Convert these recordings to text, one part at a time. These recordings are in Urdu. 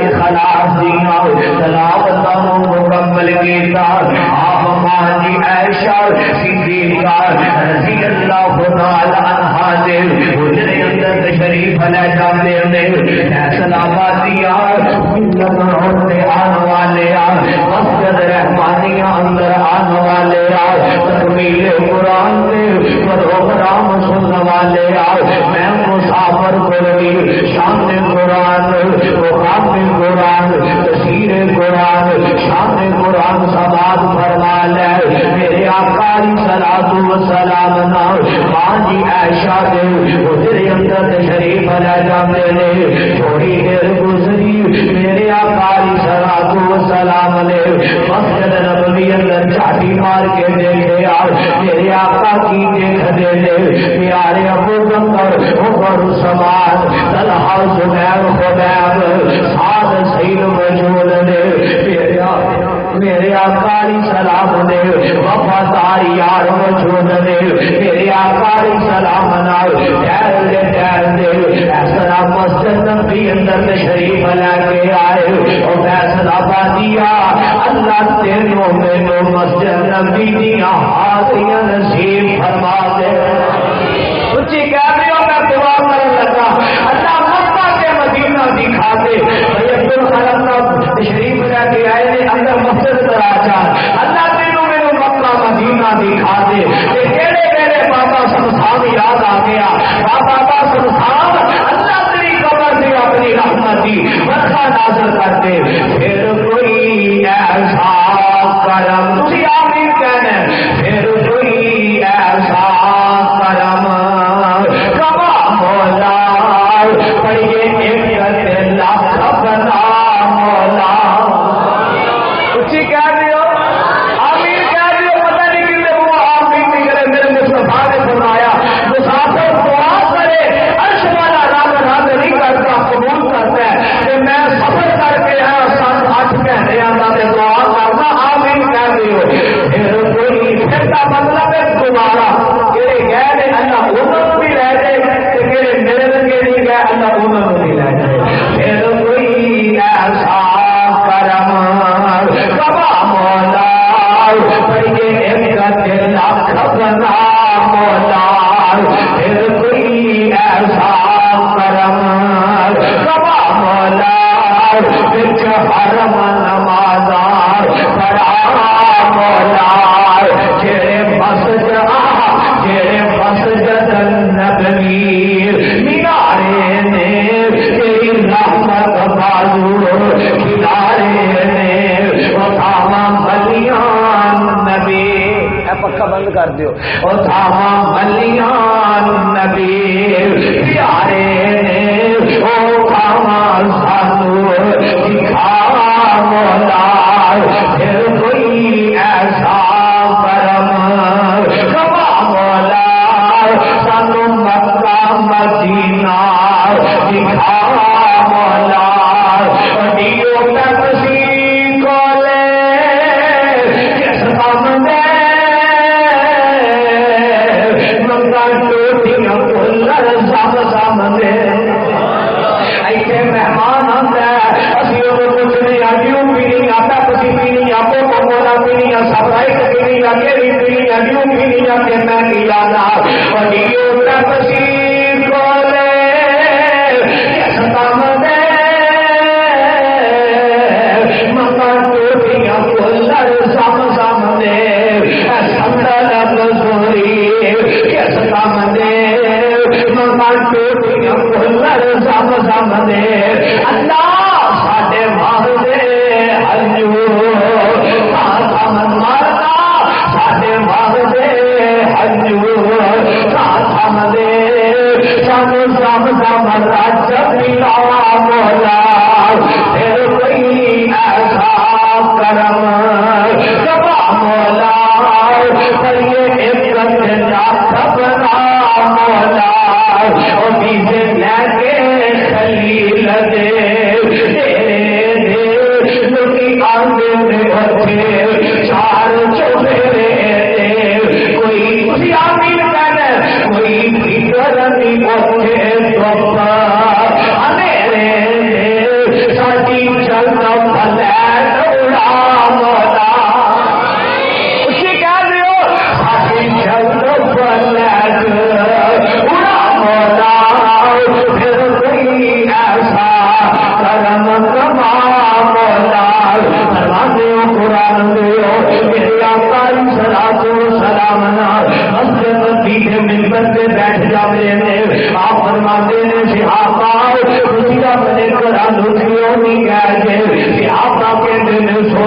اخلاص دیا تلاوت مکمل کیتا آپ ماں جی عائشہ صدیقہ رضی اللہ تعالی عنہا دے حجرے اندر تشریف لے جاندے نے فیصلہ دیا ہوتے آنے والے مسجد رحمانیہ اندر آنے والے تکمیل قرآن کے پروگرام سننے والے میں مسافر کوئی شان قرآن مقام قرآن تفسیر قرآن شان قرآن سماعت فرما لے میرے آقا علیہ الصلوۃ والسلام ماں جی عائشہ دے حجرے اندر تشریف لے جاندے نے تھوڑی دیر گزری میرے آقا علیہ الصلوۃ والسلام نے مسجد نبوی اندر چاٹی مار کے دیکھے میرے آقا کی دیکھ دے پیارے ابو بکر عمر عثمان طلحہ زبیر خبیب سعد سعید موجود نے میرے آقا علیہ السلام نے وفادار یار موجود نے میرے آقا علیہ السلام نال ٹہل دے ایسا مسجد نبی اندر تشریف لے کے آئے اور فیصلہ دیا اللہ تینوں مینوں مسجد نبی دیا حاضریاں نصیب فرما دے سچی کہہ رہی ہوں میں دعا کرنے لگا اللہ مکہ سے مدینہ دکھا دے عبد الخلق کا تشریف لے کے آئے نے اندر مسجد کرا جا اللہ تینوں میرے مکہ مدینہ دکھا دے کہ کہڑے کہڑے بابا سمسان یاد آ گیا بابا سمسان اللہ تیری قبر سے اپنی رحمت دی برکھا نازل کر دے پھر کوئی ایسا کرم تھی آمین کہنے پھر کوئی ایسا کرم کبا مولا پڑھئے ایک لاکھ بنا مولا اچھی کہہ رہی ہو آمین کہہ رہی ہو پتہ نہیں کتنے وہ آمین نہیں کرے میرے مصطفیٰ نے فرمایا مسافر دعا کرے عرش والا رب رد نہیں کرتا قبول کرتا ہے کہ میں سفر کر کے آیا 7-8 گھنٹے آتا میں دعا کرنا آمین کہہ رہی ہو پھر کوئی پھر کا مطلب ہے دوبارہ کہ گئے اللہ عمر بھی رہ جائے کہ میرے لگے نہیں گئے اللہ عمر بھی رہ جائے پھر کوئی ایسا کرم کبا مولا پڑھئے ایک لاکھ بنا مولا پھر کوئی ایسا کرم کبا مولا بچ حرم نمازار پڑھا مولا جڑے مسجد نبوی مینارے نے تیری رحمت بازو کنارے نے تھاما ملیان نبی پکا بند کر دیو اور تھاما ملیان نبی پیارے نے او تھاما سانو دکھا مولا پھر کوئی ایسا کرم کبا مولا سانو مکہ مدینہ دکھا مولا دیو تقسیم کو لے جس سامنے مکہ ٹوٹیاں کلر سامنے ایسے مہمان آتا ہے اسی کچھ نہیں اڈیوں پینی آتا کسی پینی آپ کو مولا پینی سفائی پینی اکیلی پینی اڈیوں پینی کے میں نہیں لانا اڈیوں تقسیم کو لے جس سامنے مکہ ٹوٹیاں کلر سامنے سمندر بزوری جس سامنے مکہ ٹوٹیاں کلر سامنے اللہ ساڈے واسطے ہنجو سامن مارنا ساڈے واسطے ہنجو سامنے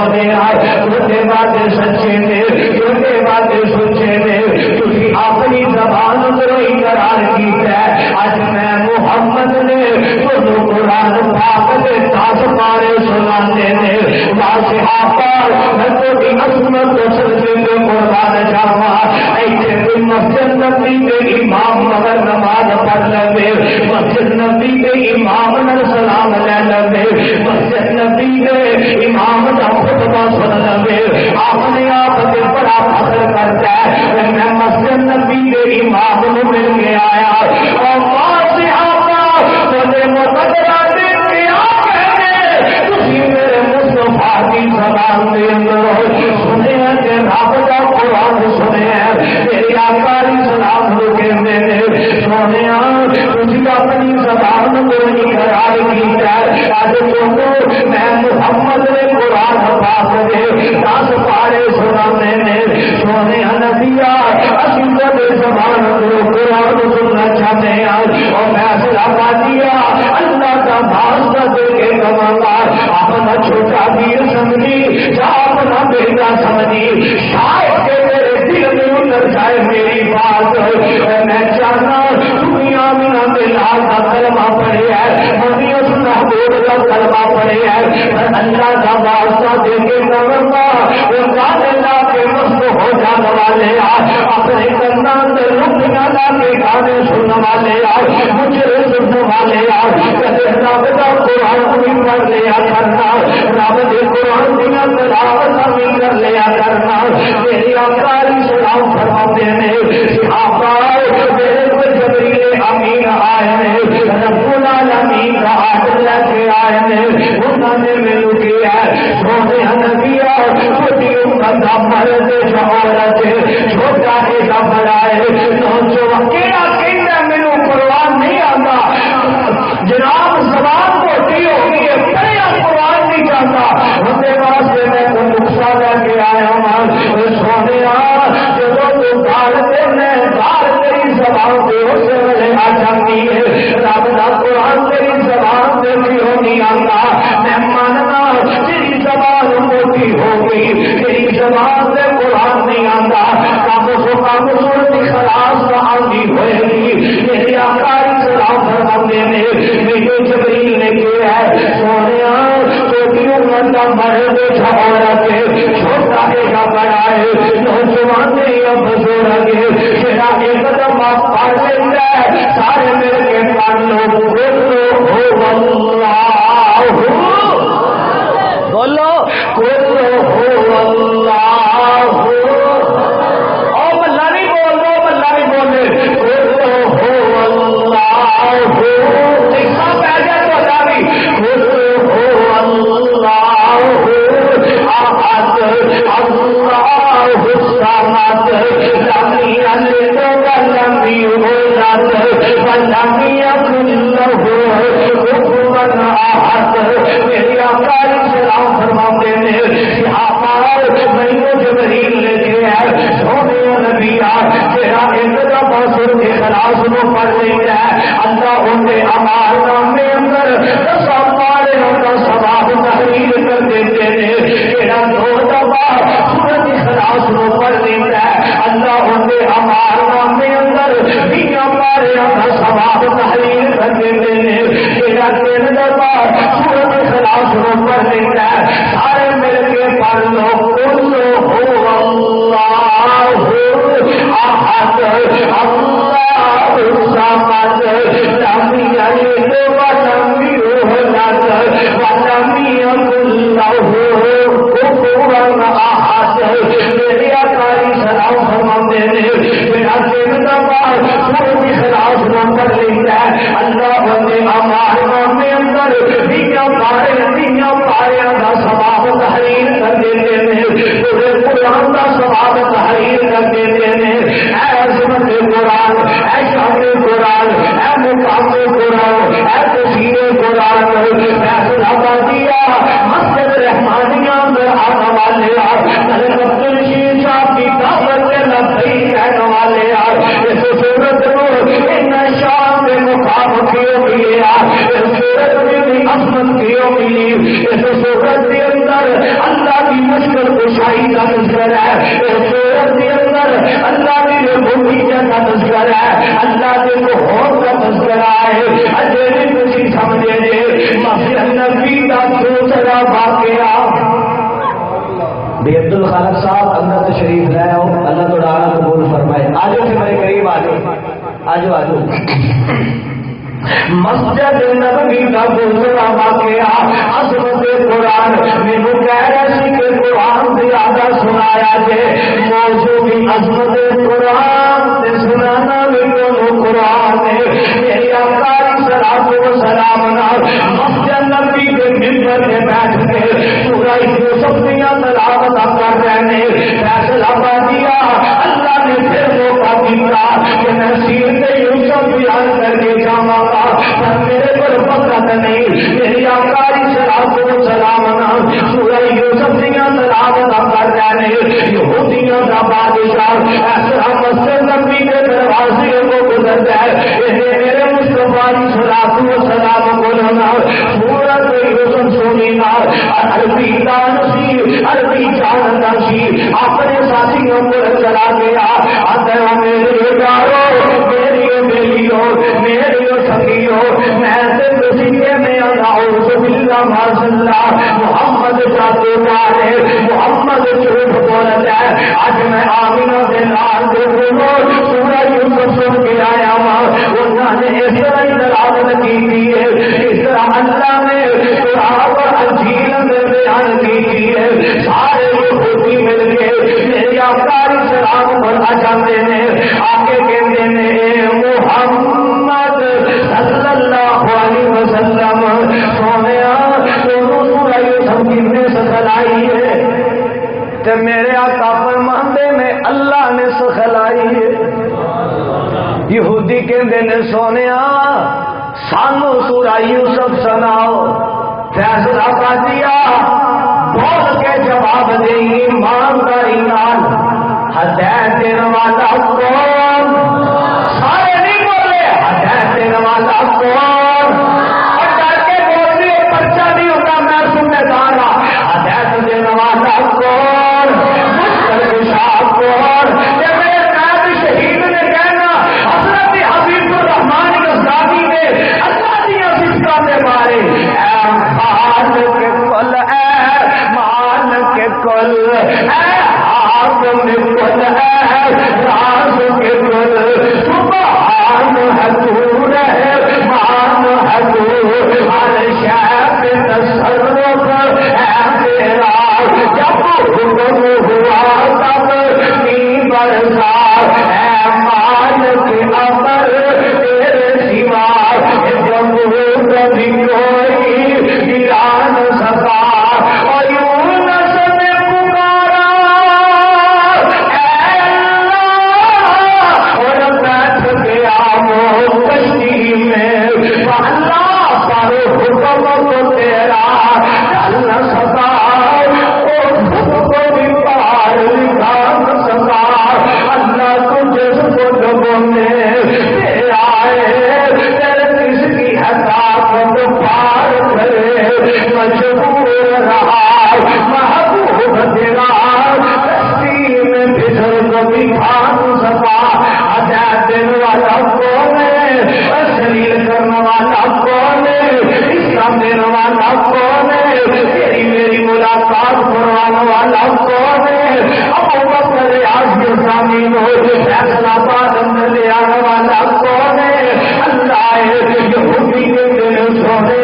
سونے چھوٹے باتیں سچے نے چھوٹے باتیں سچے نے تھی اپنی زبان دروئی قرار کی ہے اج میں محمد نے تو قرآن پاک کے 10 پارے سنانے نے واضح پار میں تو بھی عظمت سلسلے میں قربان جاوا ایسے کوئی مسجد نبی کے امام مگر نماز پڑھ لے مسجد نبی کے امام نے سلام لے لے مسجد نبی کے امام کا خطبہ سن لے اپنے آپ سے بڑا فخر کرتا ہے میں مسجد نبی کے امام نے مل کے آیا اور زبان کے اندر سنے ہیں کہ رب کا قرآن سنے ہیں میری آکاری سلام روکے میں سونے تھی اپنی زبان کو نہیں قرار کی ہے آج تو میں محمد نے قرآن پاک دے 10 پارے سنانے نے سونے نبیا اسی بڑے زبان کو قرآن سننا چاہتے ہیں اور فیصلہ پا دیا اللہ کا واسطہ دے کے کمانا اپنا چھوٹا ویر سمجھی یا اپنا بیٹا سمجھی شاید کہ میرے دل میں اتر جائے میری بات میں چاہنا دنیا میں بلال کا کلمہ پڑے ہے مریم محبوب کا کلمہ پڑے ہے اللہ کا واسطہ دے کے کمانا وہ گانے لا کے مست ہو جانے والے اپنے کندان سے لٹیاں لا کے گانے سننے والے مجھے سننے والے کہتے رب کا قرآن بھی پڑھ لیا کرنا رب کے قرآن دیا تلاوت بھی کر لیا کرنا میری آکاری سلام فرماتے ہیں آپ میرے کو جبریل امین آئے ہیں رب العالمین کا عادل لے کے آئے ہیں انہوں نے ملو کیا سونے نبیا چھوٹی امت کا مرد عورت چھوٹا ایسا بڑا ہے نوجوان کیڑا کہنا میرے قرآن نہیں آتا جناب زبان موٹی ہوگی ہے پڑے قرآن نہیں جاتا ہمیں واسطے میں کوئی نقصان لے کے آیا ہوں سونے جب تو گال دینے گال تیری زبان سے اسے وجہ آ جاتی ہے رب کا قرآن تیری زبان سے بھی ہو نہیں آتا میں ماننا تیری زبان موٹی ہوگی تیری زبان سے قرآن نہیں آتا کام سو کام صورت خلاص آنی ہوئے گی میری آکاری سلام فرماتے نے میرے جبریل نے کیا ہے سونے چھوٹی عمر کا مرد عورت چھوٹا ایک بڑا ہے نوجوان نے اب بزرگ تیرا ایک قدم آپ پڑھ لیتا ہے سارے میرے کے کان لوگ بولو ہو اللہ اور بلہ نہیں بول دو بلہ نہیں بولے ہو اللہ ایسا پہ جائے تو جاری ہو اللہ آہد اللہ الصمد لم یلد ولم یولد ولم یکن له کفوا احد میری آکاری سلام فرماتے ہیں آپ میں جبریل نے کیا سونے نبی تیرا ایک دفعہ سر کے خلاص کو پڑھ لیتا ہے اللہ ان کے ہمارے نامے اندر 10 پارے کا ثواب تحریر کر دیتے ہیں تیرا 2 دفعہ سورت خلاص کو پڑھ لیتا ہے اللہ ان کے ہمارے نامے اندر 20 پارے کا ثواب تحریر کر دیتے ہیں تیرا 3 دفعہ سورت خلاص کو پڑھ لیتا ہے سارے مل کے پڑھ لو ہو اللہ احد اللہ الصمد لم یلد ولم یولد ولم یکن له کفوا احد میری آکاری سلام فرماتے ہیں میرا 3 دفعہ سورت اخلاص کو پڑھ لیتا ہے اللہ بندے ہمارے نام اندر 20 پارے کا ثواب تحریر کر دیتے ہیں پورے قرآن کا ثواب تحریر کر دیتے ہیں اے عظمت قرآن اے شان قرآن اے مقام قرآن اے تفسیر قرآن فیصلہ کر دیا مسجد رحمانیہ میں آنے والے حضرت الشیخ صاحب کی دعوت سے لبیک کہنے والے اس صورت کو ان شان کے مقام کیوں ملے اس صورت میں بھی عظمت کیوں ملی اس صورت کے اندر اللہ کی بادشاہی کا تذکرہ ہے، سورت کے اندر اللہ کی ربوبیت کا تذکرہ ہے، اللہ کے قہر کا تذکرہ ہے۔ اجے تسی سمجھے جے مسجد نبی کا دوسرا واقعہ بے عبد الخالق صاحب اندر تشریف لائے ہو، اللہ تعالیٰ قبول فرمائے۔ آجو سے میرے قریب آجو آجو آجو مسجد نبوی کا دوسرا واقعہ عظمت قرآن میں کہہ رہی کہ قرآن زیادہ سنایا جائے، موضوع کی عظمت قرآن سے سنانا بھی دونوں قرآن ہے۔ میری آقا صلاۃ و سلام مسجد نبوی کے ممبر پہ بیٹھ کے سورہ یوسف کی تلاوت کر رہے ہیں، فیصلہ کر دیا اللہ نے پھر موقع دیا کہ میں سیرت یوسف بیان کر کے جاؤں گا، پر میرے پر وقت نہیں۔ میری آقا صلاۃ و سلام سورہ یوسف کی تلاوت کر رہے ہیں، یہودیوں کا بادشاہ ایسا مسجد نبوی کے دروازے کو گزر جائے، میرے مصطفیٰ صلاۃ و سلام کو لنا سورۃ یوسف سنی نا عربی دانشی عربی جانتا سی اپنے ساتھیوں کو چلا گیا، آتا میرے یارو میری بیلیوں میری سخیوں میں سے کسی میں اعوذ باللہ ماشاءاللہ محمد کا دیوار ہے، محمد جھوٹ بولتا ہے، آج میں آمینہ کے لال کو سورہ یوسف سن کے آیا ہوں، انہوں نے اس طرح تلاوت کی ہے، اس طرح اللہ نے قرآن اور انجیل میں بیان کی ہے۔ سارے یہودی مل کے میری آقا سلام پر جاتے ہیں، آگے کہتے ہیں محمد صلی اللہ علیہ وسلم سونیا دونوں سورہ یوسف کی نے سکھلائی ہے، کہ میرے آقا فرماندے میں اللہ نے سکھلائی ہے۔ یہودی کہتے ہیں سونیا سانو سورہ یوسف سناؤ، فیصلہ کر دیا بول کے جواب دے ایمانداری نال ہدایت دینے والا کون؟ سارے نہیں بولے ہدایت دینے والا کون؟ اور ڈر کے بولتے پرچہ نہیں ہوتا، میں سننے دارا ہدایت دینے والا کون؟ مشکل کشا کون؟ جب میرے قائد شہید نے کہنا حضرت حبیب الرحمن غزالی نے اللہ دیا صفتوں کے بارے مال کے کل ہے، مال کے کل ہے، حاکم کل ہے، راز کے کل سبحان ہے، دور ہے مان ہے، دور ہر شے پہ تصرف ہے تیرا، جب حکم ہوا تب نہیں برسا ہے، مال کے امر تیرے سوا جب کبھی کوئی گران سکا، اور یونس نے پکارا اے اللہ، اور بیٹھ گیا وہ کشتی میں، اللہ پر حکم کو تیرا ڈال نہ سکا، اور خود کو بھی پار نکال سکا، اللہ تجھے کو لوگوں نے تیرا تیرے کس کی حقاقت پار کرے، مجبور رہا محبوب تیرا، کشتی میں پھسل کو بھی کھان سکا، ہدایت دینے والا کون ہے، سلیل کرنے والا کون ہے، اسلام دینے والا کون ہے، تیری میری ملاقات کروانے والا کون ہے، ابو بکر عاصم زمین ہو فیصلہ باد اندر لے آنے والا کون ہے، اللہ ہے۔ یہودی کے دل سونے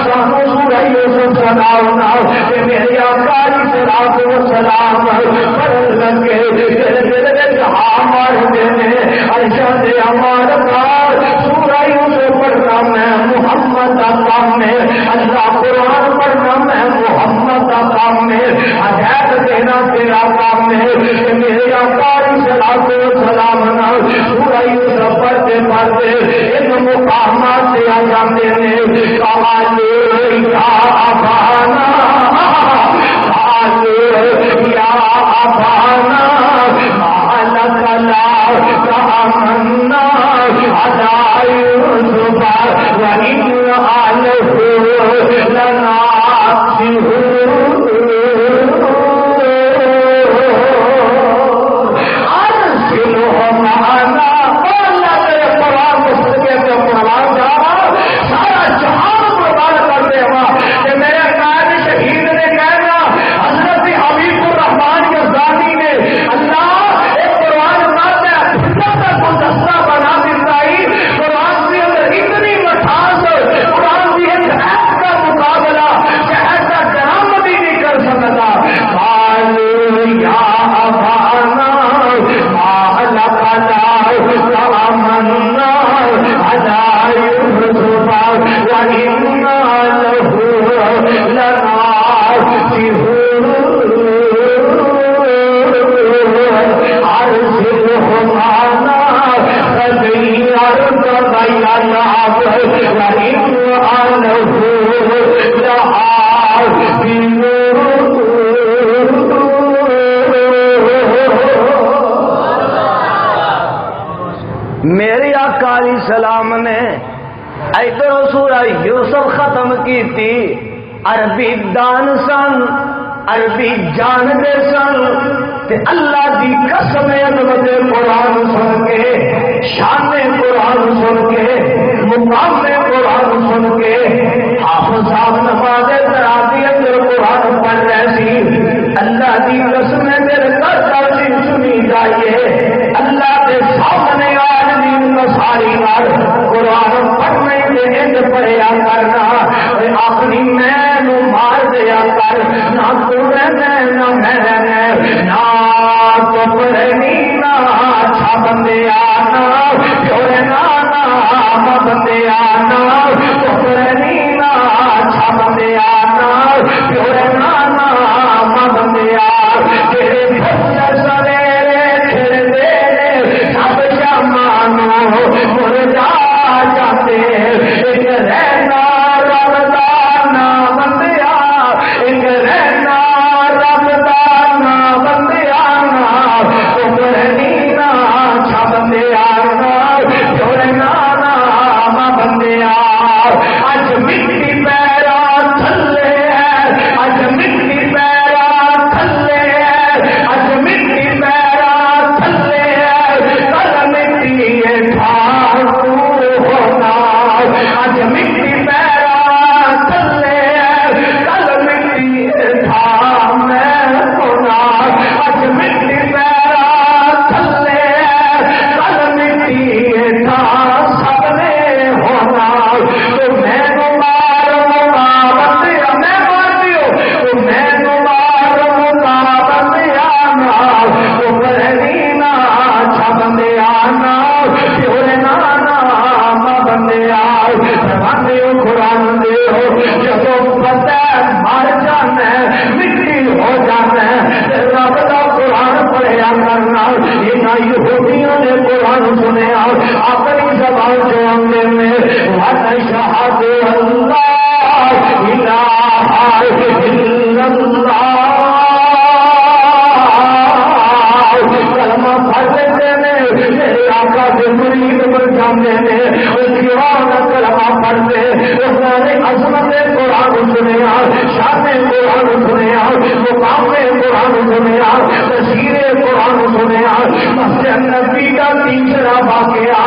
سانو سورہ یوسف سناؤ نا، کہ میری آقا صلاۃ و سلام پڑھن لگے، تیرے دل میں جہاں مار دینے ارشاد ہمارا کار سورہ یوسف پڑھنا میں محمد کا کام ہے، اللہ قرآن پڑھنا میں محمد کا کام ہے، ہدایت دینا تیرا کام ہے، کہ میرے آقا صلاۃ و سلام سورہ یوسف پڑھتے پڑھتے ان مقامات سے آ جاتے ہیں، کہا یا ابانا یا ابانا مالک لا تأمنا علی یوسف وإن آلہ لناصحون ادھر سورہ یوسف ختم کی تھی، عربی دان سن، عربی جانتے سن، تے اللہ دی قسم عظمت قرآن سن کے، شان قرآن سن کے، مقام قرآن سن کے حافظ صاحب نماز تراویح اندر قرآن پڑھ رہے سی، اللہ دی قسم دل کرتا سی سنی جائیے اللہ کے سامنے آج دین کا ساری بار قرآن پڑھنے کے اند پڑھیا کرنا، اپنی میں مار دیا کر، نہ تو رہنا نہ میں رہنا، نہ تو پڑھنی نہ اچھا بندے آنا، پیورے نانا بندے آنا، تو پڑھنی نہ اچھا بندے آنا، پیورے نانا بندے آ تیرے بچے سویرے کھڑ دے سب شامانو مر جا جاتے، ایک رہنا رب دانا بندیا، ایک رہنا رب دانا بندیا، تو پڑھنی نہ اچھا بندے آنا، پیورے نانا بندیا، اج مٹی پیرا تھلے ہے، اج مٹی پیرا تھلے ہے، اج مٹی پیرا تھلے ہے، کل مٹی ٹھار تو ہونا، اج مٹی پیرا تھلے ہے، کل مٹی ٹھار میں ہونا، اج مٹی پیرا تھلے ہے، کل مٹی ٹھار سب نے ہونا، تو میں مارو بندیا، میں مار دیو، تو میں مارو بندیا، تو پڑھنی نہ اچھا بندے آنا، پیورے نانا بندے آنے قرآن دے ہو، جب پتہ مر جانا مٹی ہو جانا، رب کا قرآن پڑھیا کرنا، یہودیوں نے قرآن سنیا اپنی زبان جو آنے میں وَنَشْهَدُ أَن لَّا إِلَٰهَ إِلَّا اللَّهُ، کلمہ پڑھتے نے میرے آقا کے مرید بن جانے نے، اس کی آن کلمہ پڑھتے، اس نے عظمت قرآن سنیا، شان قرآن سنیا، مقام قرآن سنیا، تشہیر قرآن سنیا، مسجد نبی کا تیسرا واقعہ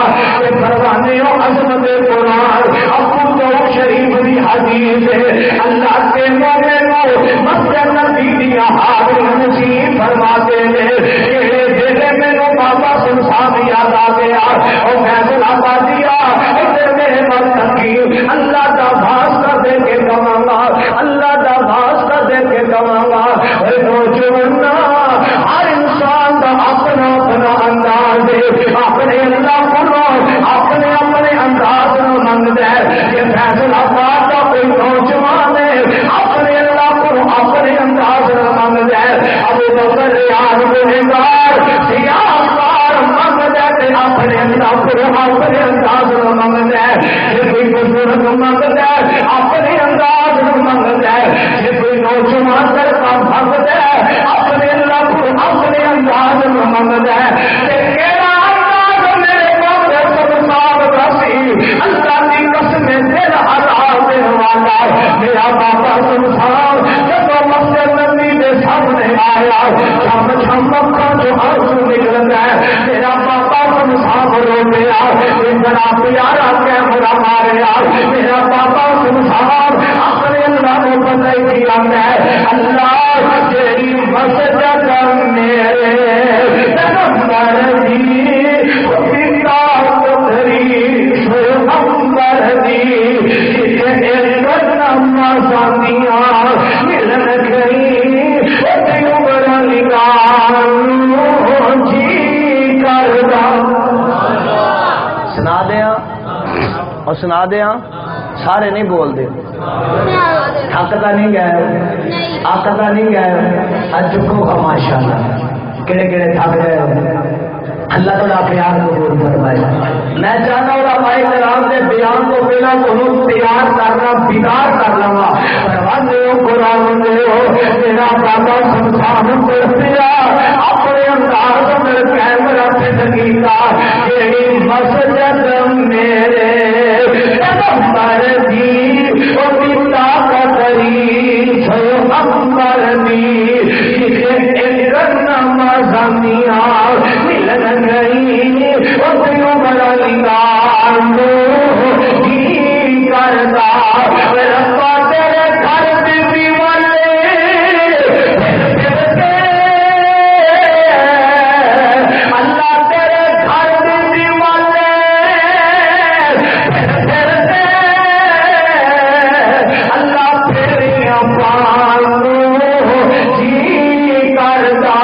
پروانے عظمت قرآن، ابو داؤد شریف کی حدیث ہے، اللہ کے مومن کو مسجد نبی دیا حاضر نصیب فرماتے ہیں، یہ دل میں بابا سنسان یاد آ گیا، اور فیصلہ پا دیا ادھر میرے مرتقی اللہ کا واسطہ دے کے کہوں گا، اللہ کا واسطہ دے کے کہوں گا، نوجوان ہر انسان کا اپنا اپنا انداز ہے، اپنے اللہ کو اپنے اپنے انداز میں منگتا ہے، یہ فیصلہ بات کا کوئی نوجوان ہے اپنے اللہ کو اپنے انداز میں منگتا ہے، ابو بکر یاد گنہگار سیاستار منگتا ہے اپنے اللہ کو اپنے انداز میں منگتا ہے، یہ کوئی بزرگ منگتا ہے اپنے انداز میں منگتا ہے، یہ کوئی نوجوان لڑکا منگتا ہے اپنے اللہ کو اپنے انداز میں منگتا ہے، اللہ کی قسم دل حالات والا میرا بابا سنسان جب مسجد نبی کے سامنے آیا، شام شام کا جو آنسو نکلتا ہے، میرا بابا سنسان رو گیا، اتنا پیارا کیمرہ ماریا، میرا بابا سنسان اپنے اللہ کو پتہ کیا ہے، اللہ تیری مسجد میرے پیغمبر دی سنا دیا اور سنا دیا، سارے نہیں بول دے، تھکتا نہیں گئے، آکتا نہیں گئے، اج چکو کا ماشاء اللہ، کہڑے کہڑے تھک گئے، اللہ تعالیٰ پیار کو قبول فرمائے۔ میں چاہتا ہوں ہمارے کرام کے بیان کو پہلا تو تیار کرنا بیدار کر لوا، پروانے ہو قرآن دے ہو میرا بابا سنسان کر دیا اپنے انداز میں کیمرہ پہ لگیتا، یہی مسجد میرے پیغمبر دی او پتا قدری چھو امبر دی جسے ایک نمازمیاں ملن گئی او دیو بڑا لگا جی کرتا ربا تیرے گھر بی والے اللہ تیرے گھر بی والے اللہ تیرے پانو جی کرتا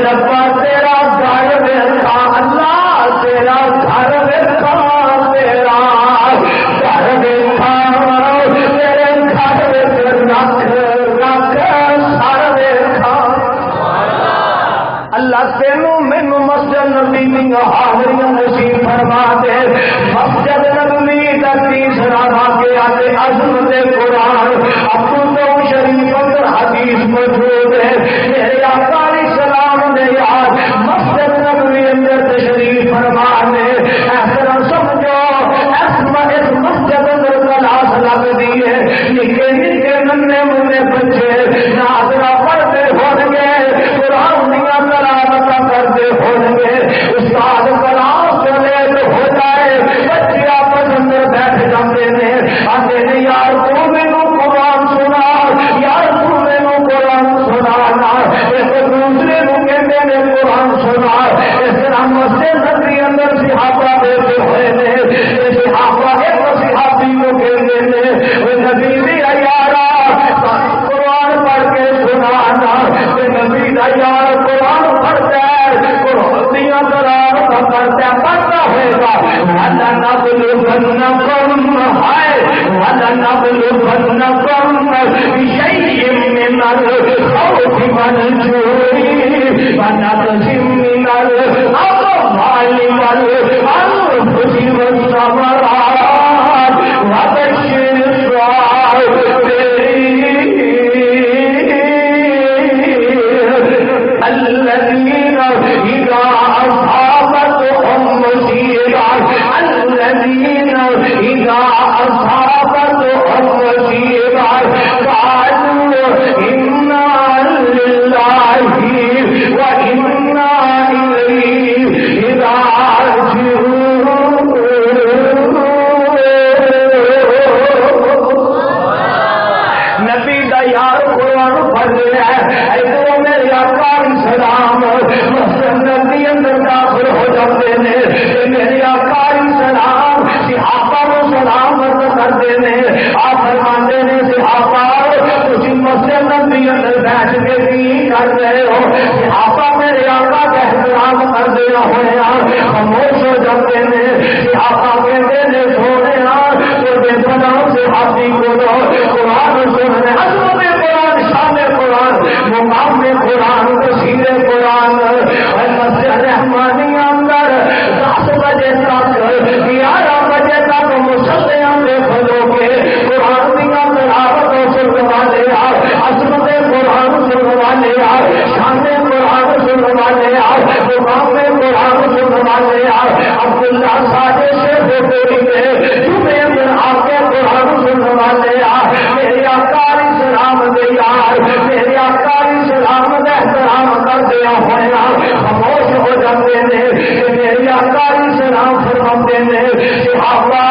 ربا تیرا گھر ویکھا اللہ تیرا گھر ویکھا تیرا گھر ویکھا تیرے گھر وچ رکھ سر ویکھا اللہ تینوں مینوں مسجد نبی دیاں حاضریاں نصیب فرما دے مسجد نبوی دا تیسرا واقعہ تے عظمت قرآن ابو تو شریف اندر حدیث موجود ہے میرے آقا علیہ السلام نے یاد مسجد نبوی اندر تشریف فرما دے اس طرح سمجھو اس مسجد اندر کلاس لگدی ہے نکے نکے ننے منے بچے ناظرہ پڑھتے ہون گے قرآن دیاں تلاوت کرتے ہون گے استاد کلام چلے تو ہو جائے بچے آپس اندر بیٹھ جاتے ہیں آتے ہیں یار تو مینوں قرآن سنا یار تو مینوں قرآن سنانا ایک دوسرے کو کہتے ہیں قرآن سنا اس طرح مسجد نبی اندر صحابہ بیٹھے ہوئے نے صحابہ ایک صحابی کو کہتے ہیں وہ نبی دیا یارا قرآن پڑھ کے سنانا نبی دا یار قرآن پڑھتا ہے قرآن دیا تلاوت کرتا ہے پڑھتا ہوئے گا وَلَنَبْلُوَنَّكُمْ بِشَيْءٍ مِّنَ الْخَوْفِ وَالْجُوعِ وَنَقْصٍ مِّنَ الْأَمْوَالِ وَالْأَنفُسِ وَالثَّمَرَاتِ وَبَشِّرِ الصَّابِرِينَ الَّذِينَ إِذَا أَصَابَتْهُم مُّصِيبَةٌ قَالُوا إِنَّا لِلَّهِ وَإِنَّا إِلَيْهِ راجعون نبی دا یار قرآن پڑھ رہا ہے ادھر میرے آقا علیہ السلام مسجد نبی اندر داخل ہو جاتے ہیں میرے آقا علیہ السلام صحابہ کو سلام کرتے ہیں آپ فرماتے ہیں صحابہ تسی مسجد نبی اندر بیٹھ کے بھی کر رہے ہو صحابہ میرے آقا کا احترام کرتے ہوئے خاموش ہو جاتے ہیں صحابہ کہتے ہیں سونے تو بے پناہ صحابی کو قرآن سننے عظمت قرآن شان قرآن مقام قرآن تفسیر قرآن مسجد رحمانیہ اندر 10 بجے تک 11 بجے تک مصلیاں میں کھلو کے قرآن دیا تلاوت سننے والے عظمت قرآن سننے والے شان قرآن سننے والے مقام قرآن سننے والے عبداللہ ساجد سے بولی میں جمعے اندر آ کے قرآن سننے والے میرے آقا علیہ السلام دے یار میرے آقا علیہ السلام کا احترام کرتے ہوئے خاموش ہو جاتے ہیں میرے آقا علیہ السلام فرماتے ہیں صحابہ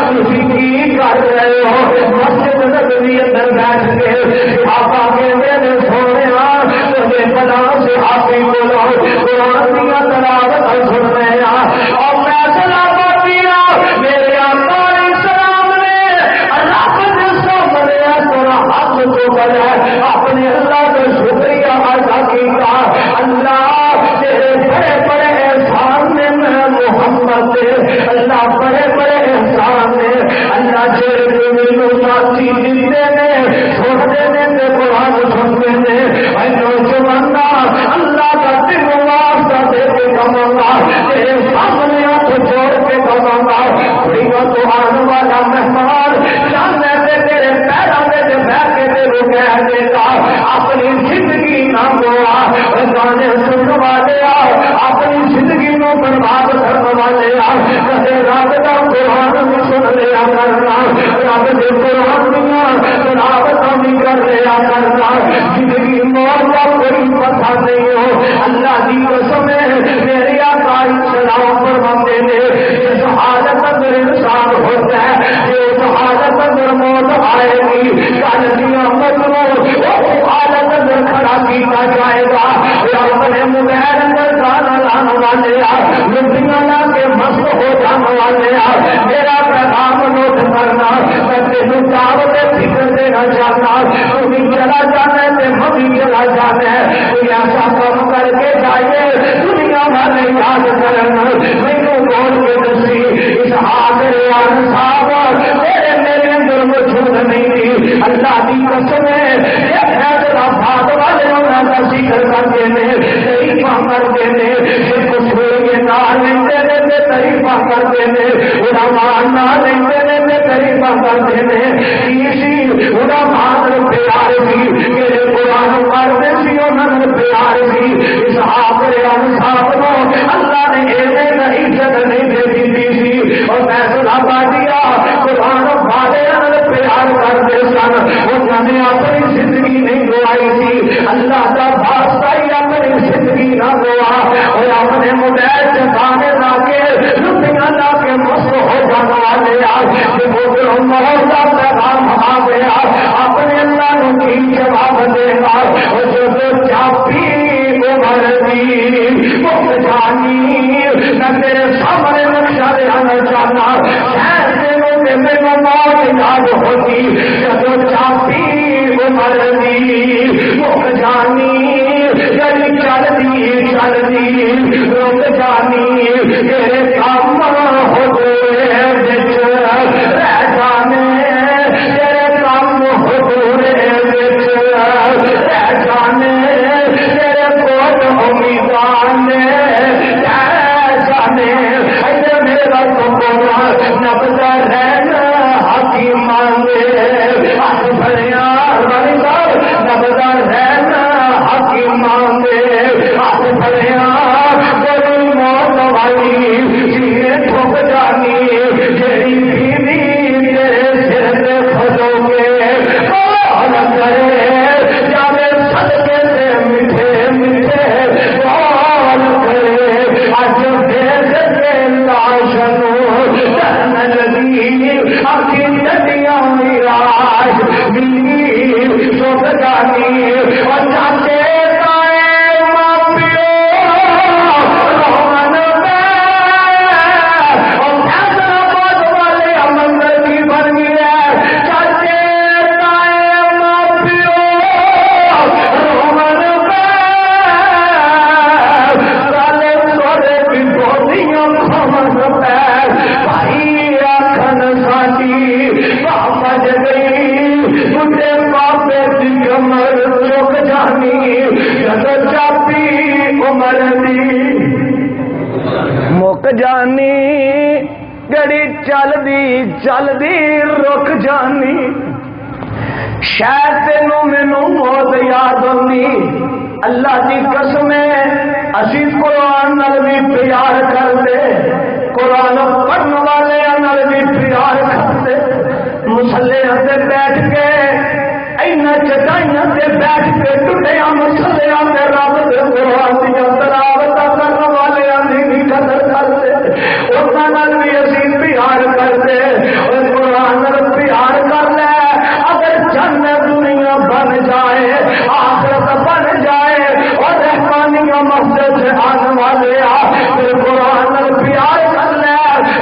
تسی کی کر رہے ہو مسجد نبوی اندر بیٹھ کے صحابہ کہتے ہیں سونے تجھے بنا صحابی بولو قرآن دیا تلاوت سن رہے اور فیصلہ کر دیا میرے آقا علیہ السلام نے اللہ کے سامنے ہاتھ کو بڑھا اپنے اللہ کا شکریہ ادا کیا اللہ تیرے بڑے بڑے احسان نے محمد اللہ بڑے بڑے احسان نے اللہ تیرے ساتھی جتنے نے سنتے نے قرآن سنتے نے نوجوانہ اللہ کا دل واسطہ دے کے کمانا تیرے سامنے ہاتھ چھوڑ کے کمانا کوئی تو آنے والا مہمان جاننے سے تیرے پیروں میں بیٹھ کے تیرے کہہ دے گا اپنی زندگی نہ گوا گانے سننے والے اپنی زندگی کو برباد کرنے والے رات کا قرآن بھی سن لیا کرنا مجھے قرآن دیا تلاوتوں بھی کر لیا کرنا، زندگی موت کا کوئی پتہ نہیں ہو۔ اللہ کی قسم ہے میرے آقا سلام فرماتے نے جس حالت اندر انسان ہوتا ہے، جس حالت اندر موت آئے گی، کل قیامت میں اس حالت اندر کھڑا کیا جائے گا۔ رب نے موبائل اندر گانا لانے والے لڑکیاں لا کے مست ہو جانے والے میرا پیغام نوٹ کرنا، میں تینوں دعوت فکر دینا چاہتا، تمہیں چلا جانا ہے ہمیں چلا جانا ہے، کوئی ایسا کام کر کے جائیے دنیا والے یاد کرنا، مینو بول کے دسی اس حاضر صاحب میرے اندر موجود نہیں تھی۔ اللہ کی قسم ہے بات والے انہوں کا ذکر کرتے ہیں، تریفا کرتے ہیں، کچھ ہوئے نہ لیتے ہیں تریفا کرتے ہیں، علماء نہ لیتے ہیں تریفا کرتے ہیں، اسی علماء پیار سی میرے قرآن پڑھتے سی انہوں نے پیار سی اس حاضر صاحب کو اللہ نے ایویں عزت نہیں دے دی سی اور فیصلہ دیا قرآن والے پیار کرتے سن، انہوں نے اپنی زندگی نہیں گوائی تھی، اللہ کا واسطہ ہی اپنی زندگی نہ گوا اور اپنے موبائل سے گانے لا کے لٹیاں لا کے مست ہو جانے والے موت کا پیغام آ گیا، اپنے اللہ کو کی جواب دے گا اور جو چاپی عمر دی وہ جانی میں تیرے سامنے نقشہ دکھانا چاہتا، ایسے میرے موت یاد ہوتی جب چاپی عمر دی وہ جانی چل دی رک جانی تیرے کام ہو گئے رہ جانے تیرے کام ہو گئے رہ جانے تیرے کوٹ امیدان رہ جانے میرا تو نبدا رہنا حکیم مانگے ہاتھ بھریا نبدا رہنا حکیم مانگے ہاتھ بھریا بڑی موت والی جیے ٹھوک جانی جیڑی بیوی میرے سر پہ کھلو گے کال کرے جانے صدقے سے میٹھے میٹھے کال کرے اج بھیج کے لاشنو درن لگی اکی ڈڈیاں میراج بیوی سوک جانی اور چاچے مک جانی گڑی چل دی رک جانی شاید تینوں مینوں موت یاد آتی۔ اللہ کی قسم ہے اسی قرآن نال بھی پیار کرتے، قرآن پڑھن والے نال بھی پیار کرتے، مسلیاں تے بیٹھ کے اینا چٹائیاں تے بیٹھ کے ٹوٹیاں مسلیاں تے رب دے قرآن دی تلاوت کرن والے دی قدر کرتے، انہاں نال بھی اسی پیار کرتے اور قرآن نال پیار کر لے اگر جنت دنیا بن جائے آخرت بن جائے اور رحمانیہ مقصد سے آنے والے پھر قرآن نال پیار کر لے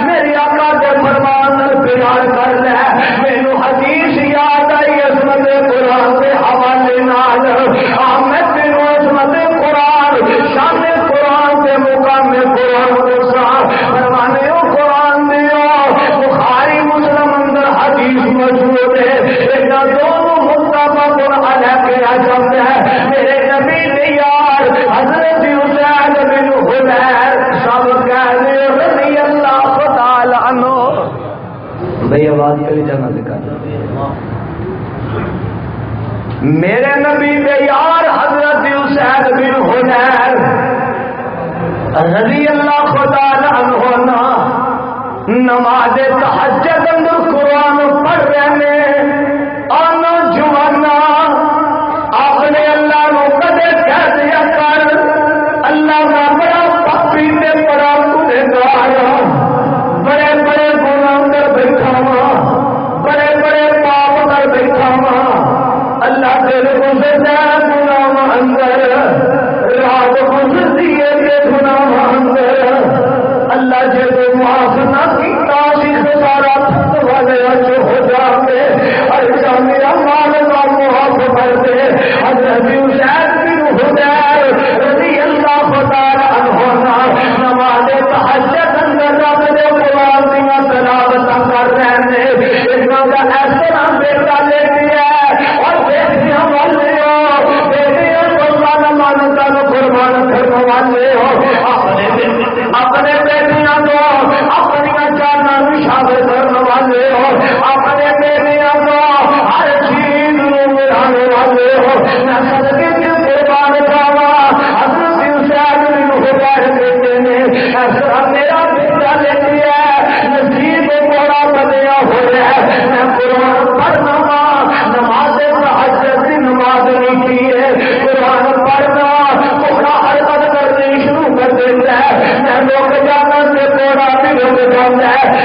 میری آقا دے فرمان نال پیار کر لے مینوں حدیث یاد آئی عظمت قرآن کے حوالے نال میں تینوں عظمت قرآن شان قرآن کے مقام قرآن کو صاحب فرمانے ہو قرآن دیو بخاری مسلم اندر حدیث موجود ہے اینا دونوں مطابق علیہ کیا جاتا ہے میرے نبی نے یار حضرت حسین بن حضیر سب کہنے رضی اللہ تعالی عنہ بھئی آواز کلی جانا دکھا میرے نبی دے یار حضرت حسین بن حضیر رضی اللہ تعالی عنہ نماز تہجد اندر قرآن پڑھ رہے آنا جوانا اپنے اللہ نو کدے کہہ دیا کر اللہ کا بڑا پاپی تے بڑا گنہگار بڑے بڑے گناہ کر بیٹھا وا بڑے بڑے پاپ کر بیٹھا وا اللہ تیرے گزر جائے گناہ اندر رات گزر دیے کے گناہ اندر اللہ جب معاف نہ کیتا سی سارا والے جو ہو جاتے ہر میرا مال کا معاف کر دے حضرت حسین بن حسین رضی اللہ تعالی عنہ نماز تہجد اندر رب دے قرآن دی تلاوت کر رہے ہیں انہاں دا ایسا بیٹا لے لیا اور بیٹیاں والے ہو بیٹیاں قربان مان کا قربان کرنے والے ہو اپنے بیٹیاں کو اپنی جانا شامل کرنے والے ہو اپنے بیٹیاں کو ہر چیز ملانے والے ہو میں صدقے کی قربان جاوا حضرت حسین بن حسین بیٹے نے ایسا میرا بیٹا لے لیا نصیب بڑا بدیا ہو رہا ہے میں قرآن پڑھنا نماز تہجد کی نماز نہیں کی ہے قرآن پڑھنا تھوڑا حرکت کرنی شروع کر دیتا ہے میں لوگ جانا سے تھوڑا بھی رک جاتا ہے